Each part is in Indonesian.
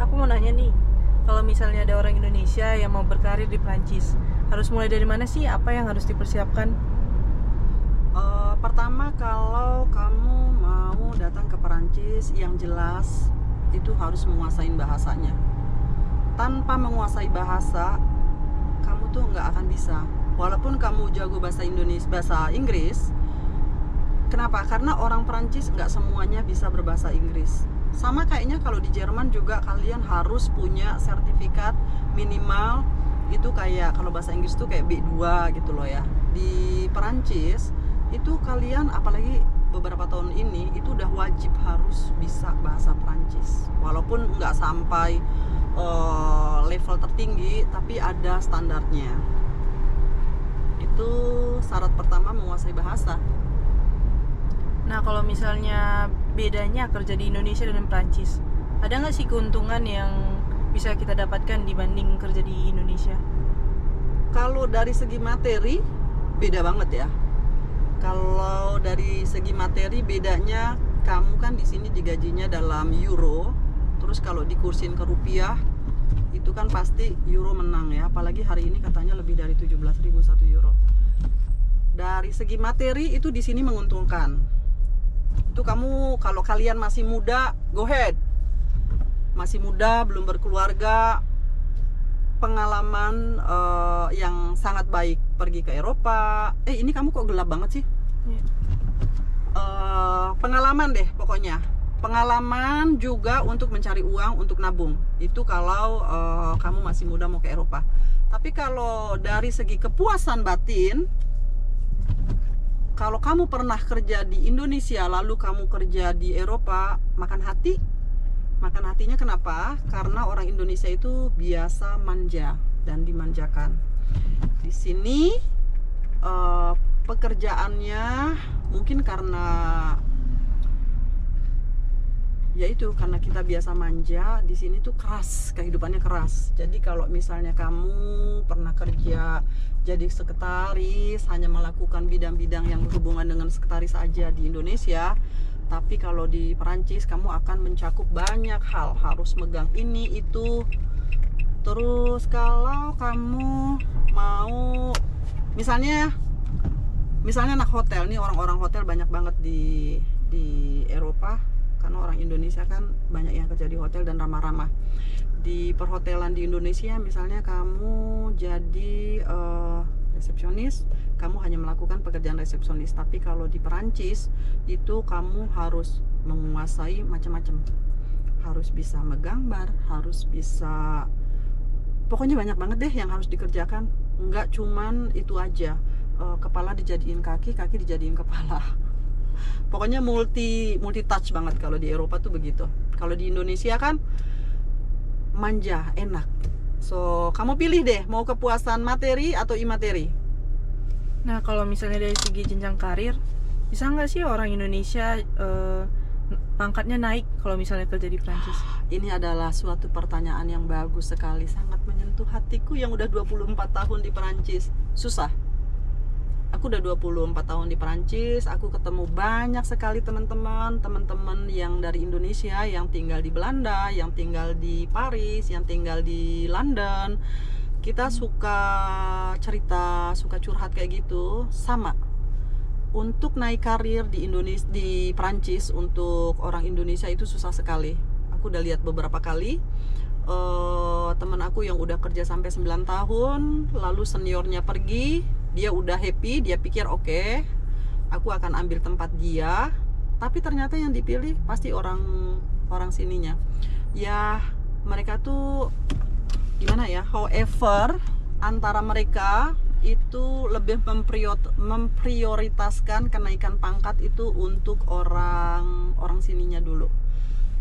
aku mau nanya nih, kalau misalnya ada orang Indonesia yang mau berkarir di Prancis, harus mulai dari mana sih? Apa yang harus dipersiapkan? Pertama, kalau kamu mau datang ke Perancis, yang jelas itu harus menguasai bahasanya. Tanpa menguasai bahasa, kamu tuh nggak akan bisa. Walaupun kamu jago bahasa Indonesia, bahasa Inggris. Kenapa? Karena orang Perancis nggak semuanya bisa berbahasa Inggris. Sama kayaknya kalau di Jerman juga kalian harus punya sertifikat minimal. Itu kayak kalau bahasa Inggris tuh kayak B2 gitu loh ya. Di Perancis itu kalian, apalagi beberapa tahun ini, itu udah wajib harus bisa bahasa Perancis. Walaupun nggak sampai level tertinggi, tapi ada standarnya. Itu syarat pertama, menguasai bahasa. Nah, kalau misalnya bedanya kerja di Indonesia dan Prancis, ada nggak sih keuntungan yang bisa kita dapatkan dibanding kerja di Indonesia? Kalau dari segi materi beda banget ya. Kalau dari segi materi bedanya, kamu kan di sini digajinya dalam euro, terus kalau dikursin ke rupiah itu kan pasti euro menang ya. Apalagi hari ini katanya lebih dari 17.000 1 euro. Dari segi materi itu di sini menguntungkan. Itu kamu kalau kalian masih muda, go ahead. Masih muda, belum berkeluarga, pengalaman yang sangat baik, pergi ke Eropa. Ini kamu kok gelap banget sih? Ya. Pengalaman deh pokoknya. Pengalaman juga untuk mencari uang untuk nabung. Itu kalau kamu masih muda mau ke Eropa. Tapi kalau dari segi kepuasan batin, kalau kamu pernah kerja di Indonesia lalu kamu kerja di Eropa, makan hati. Makan hatinya kenapa? Karena orang Indonesia itu biasa manja dan dimanjakan. Di sini pekerjaannya mungkin karena yaitu karena kita biasa manja, di sini tuh keras, kehidupannya keras. Jadi kalau misalnya kamu pernah kerja jadi sekretaris, hanya melakukan bidang-bidang yang berhubungan dengan sekretaris aja di Indonesia, tapi kalau di Perancis kamu akan mencakup banyak hal, harus megang ini itu. Terus kalau kamu mau misalnya anak hotel nih, orang-orang hotel banyak banget di Eropa, karena orang Indonesia kan banyak yang kerja di hotel dan ramah-ramah. Di perhotelan di Indonesia misalnya kamu jadi resepsionis, kamu hanya melakukan pekerjaan resepsionis. Tapi kalau di Perancis itu kamu harus menguasai macam-macam. Harus bisa menggambar, harus bisa, pokoknya banyak banget deh yang harus dikerjakan. Enggak cuman itu aja, kepala dijadiin kaki, kaki dijadiin kepala. Pokoknya multi touch banget kalau di Eropa tuh begitu. Kalau di Indonesia kan manja, enak. So, kamu pilih deh mau kepuasan materi atau imateri. Nah, kalau misalnya dari segi jenjang karir, bisa nggak sih orang Indonesia pangkatnya naik kalau misalnya kerja di Prancis? Ini adalah suatu pertanyaan yang bagus sekali, sangat menyentuh hatiku yang udah 24 tahun di Perancis. Susah. Aku udah 24 tahun di Perancis, aku ketemu banyak sekali teman-teman yang dari Indonesia, yang tinggal di Belanda, yang tinggal di Paris, yang tinggal di London. Kita suka cerita, suka curhat kayak gitu. Sama. Untuk naik karir di Indonesia, di Perancis untuk orang Indonesia itu susah sekali. Aku udah lihat beberapa kali. Teman aku yang udah kerja sampai 9 tahun, lalu seniornya pergi, dia udah happy, dia pikir oke, aku akan ambil tempat dia, tapi ternyata yang dipilih pasti orang sininya. Ya, mereka tuh gimana ya? However, antara mereka itu lebih memprioritaskan kenaikan pangkat itu untuk orang sininya dulu.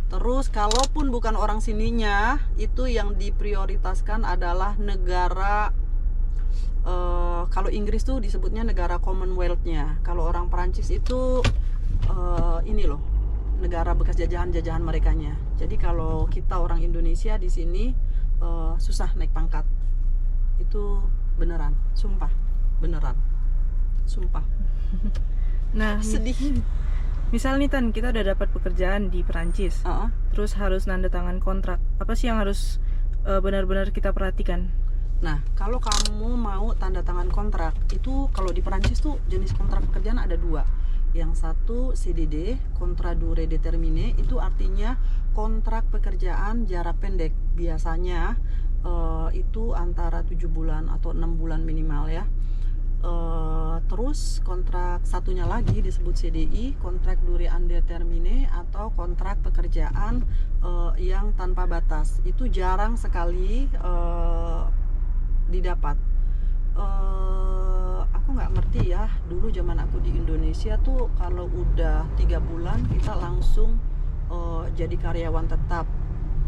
Terus kalaupun bukan orang sininya, itu yang diprioritaskan adalah negara, kalau Inggris tuh disebutnya negara Commonwealth-nya. Kalau orang Perancis itu ini loh, negara bekas jajahan merekanya. Jadi kalau kita orang Indonesia di sini susah naik pangkat. Itu beneran, sumpah, beneran, sumpah. Nah, Sedih. Misal nih Tan, kita udah dapat pekerjaan di Perancis, Heeh. terus harus nanda tangan kontrak. Apa sih yang harus benar-benar kita perhatikan? Nah, kalau kamu mau tanda tangan kontrak, itu kalau di Perancis tuh jenis kontrak pekerjaan ada dua. Yang satu CDD, Contrat Durée Déterminée, itu artinya kontrak pekerjaan jarak pendek. Biasanya itu antara 7 bulan atau 6 bulan minimal ya. Terus kontrak satunya lagi disebut CDI, Contrat Durée Indéterminée, atau kontrak pekerjaan yang tanpa batas. Itu jarang sekali didapat. Aku nggak ngerti ya, dulu zaman aku di Indonesia tuh kalau udah 3 bulan kita langsung jadi karyawan tetap.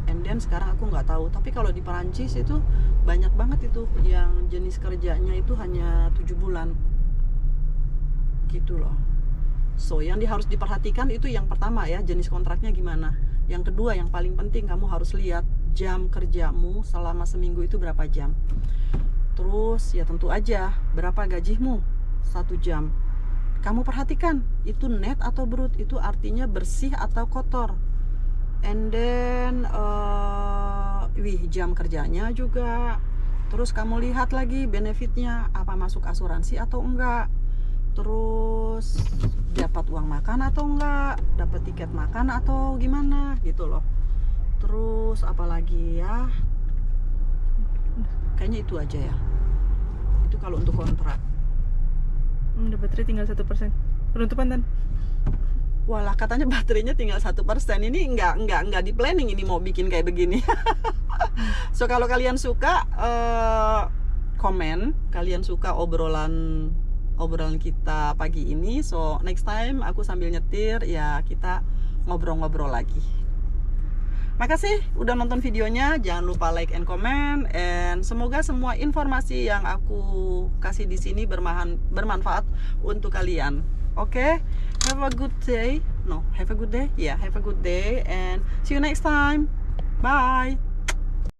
And then sekarang aku nggak tahu, tapi kalau di Perancis itu banyak banget itu yang jenis kerjanya itu hanya 7 bulan gitu loh. So yang harus diperhatikan itu yang pertama ya, jenis kontraknya gimana. Yang kedua yang paling penting, kamu harus lihat jam kerjamu selama seminggu itu berapa jam. Terus ya tentu aja berapa gajimu 1 jam. Kamu perhatikan itu net atau brut, itu artinya bersih atau kotor. And then jam kerjanya juga. Terus kamu lihat lagi benefitnya, apa masuk asuransi atau enggak. Terus dapat uang makan atau enggak, dapat tiket makan atau gimana gitu loh. Terus apalagi ya, kayaknya itu aja ya. Itu kalau untuk kontrak. Udah baterai tinggal 1%. Penutupan Tan. Walah, katanya baterainya tinggal 1%. Ini enggak di planning ini mau bikin kayak begini. So kalau kalian suka komen, kalian suka obrolan kita pagi ini, so next time aku sambil nyetir ya kita ngobrol-ngobrol lagi. Makasih udah nonton videonya, jangan lupa like and comment, and semoga semua informasi yang aku kasih di sini bermanfaat untuk kalian. Oke? Have a good day. No, have a good day. Yeah, have a good day and see you next time. Bye.